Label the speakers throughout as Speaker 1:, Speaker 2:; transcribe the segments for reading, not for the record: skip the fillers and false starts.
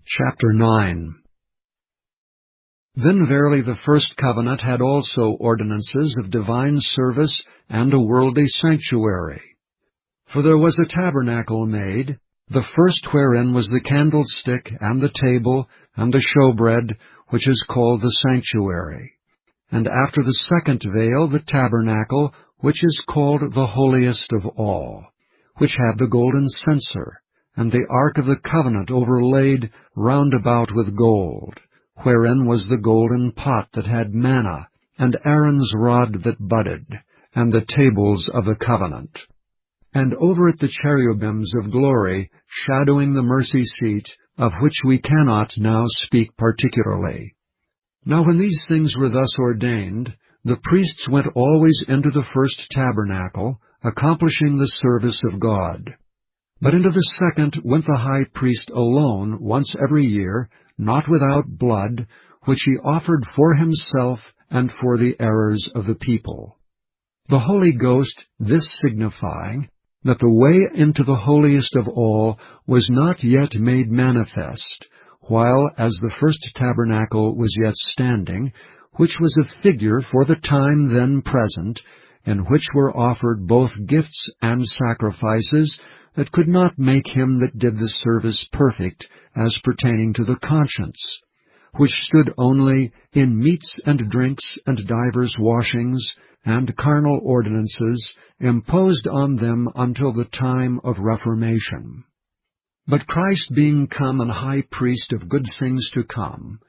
Speaker 1: Chapter 9. Then verily the first covenant had also ordinances of divine service and a worldly sanctuary. For there was a tabernacle made, the first wherein was the candlestick, and the table, and the showbread, which is called the sanctuary. And after the second veil the tabernacle, which is called the holiest of all, which had the golden censer, and the ark of the covenant overlaid round about with gold, wherein was the golden pot that had manna, and Aaron's rod that budded, and the tables of the covenant. And over it the cherubims of glory, shadowing the mercy seat, of which we cannot now speak particularly. Now when these things were thus ordained, the priests went always into the first tabernacle, accomplishing the service of God. But into the second went the high priest alone once every year, not without blood, which he offered for himself and for the errors of the people. The Holy Ghost this signifying, that the way into the holiest of all was not yet made manifest, while as the first tabernacle was yet standing, which was a figure for the time then present, in which were offered both gifts and sacrifices, that could not make him that did the service perfect as pertaining to the conscience, which stood only in meats and drinks and divers washings, and carnal ordinances imposed on them until the time of Reformation. But Christ being come an high priest of good things to come,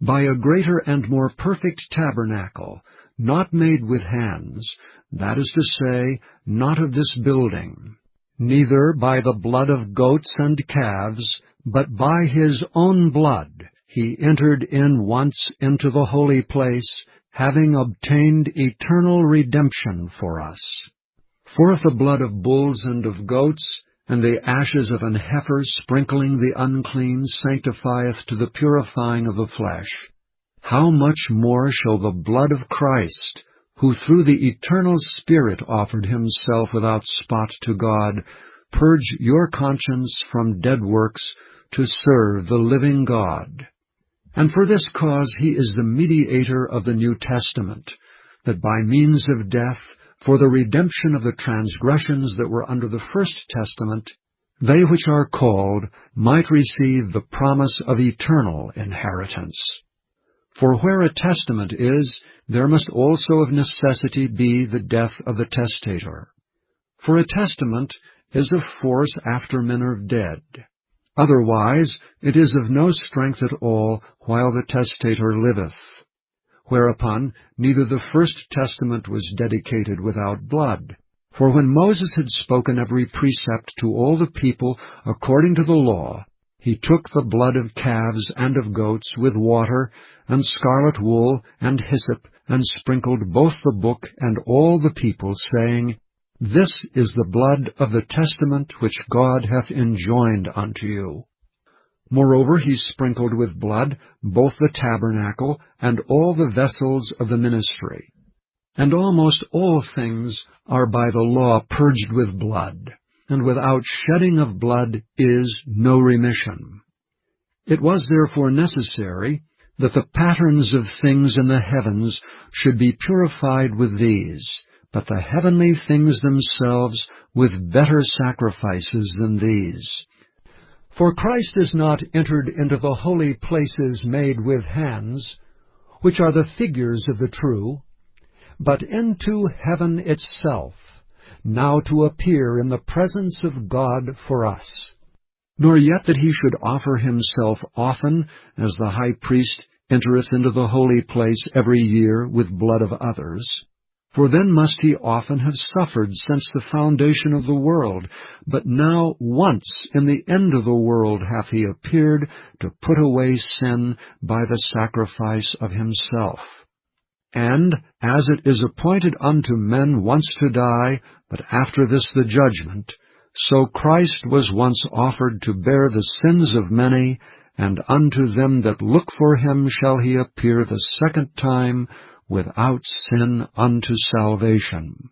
Speaker 1: by a greater and more perfect tabernacle, not made with hands, that is to say, not of this building, neither by the blood of goats and calves, but by his own blood he entered in once into the holy place, having obtained eternal redemption for us. For if the blood of bulls and of goats, and the ashes of an heifer sprinkling the unclean sanctifieth to the purifying of the flesh, how much more shall the blood of Christ, who through the eternal Spirit offered himself without spot to God, purge your conscience from dead works to serve the living God? And for this cause he is the mediator of the New Testament, that by means of death, for the redemption of the transgressions that were under the first testament, they which are called might receive the promise of eternal inheritance. For where a testament is, there must also of necessity be the death of the testator. For a testament is of force after men are dead. Otherwise it is of no strength at all while the testator liveth. Whereupon neither the first testament was dedicated without blood. For when Moses had spoken every precept to all the people according to the law, he took the blood of calves and of goats with water, and scarlet wool, and hyssop, and sprinkled both the book and all the people, saying, This is the blood of the testament which God hath enjoined unto you. Moreover he sprinkled with blood both the tabernacle and all the vessels of the ministry. And almost all things are by the law purged with blood, and without shedding of blood is no remission. It was therefore necessary that the patterns of things in the heavens should be purified with these, but the heavenly things themselves with better sacrifices than these. For Christ is not entered into the holy places made with hands, which are the figures of the true, but into heaven itself, now to appear in the presence of God for us. Nor yet that he should offer himself often, as the high priest entereth into the holy place every year with blood of others. For then must he often have suffered since the foundation of the world. But now once in the end of the world hath he appeared to put away sin by the sacrifice of himself. And as it is appointed unto men once to die, but after this the judgment, so Christ was once offered to bear the sins of many, and unto them that look for him shall he appear the second time, without sin unto salvation.